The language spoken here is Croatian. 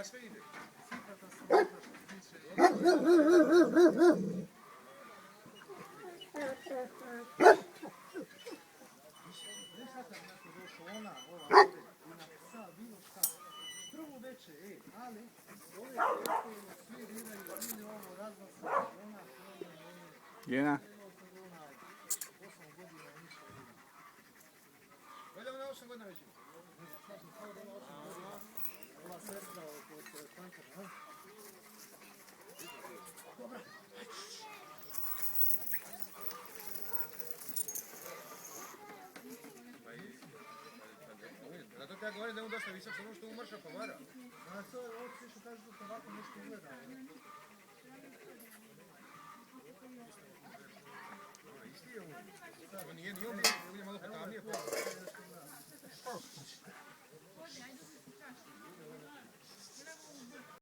sve ide. Prvo veće, ali ove svi diraju ili ovo razglasa, ona, Jena. 8 godina i ništa ima. Valjda ona 8 godina već ima. Ova sestra od Pankara, ha? Dobra. Zato ti ja govorim da je on dosta visok, samo što umrša pa vara. A to je ovo što kažeš da ovako nešto izgleda. Isti je on. On nije ni on je malo potamnije.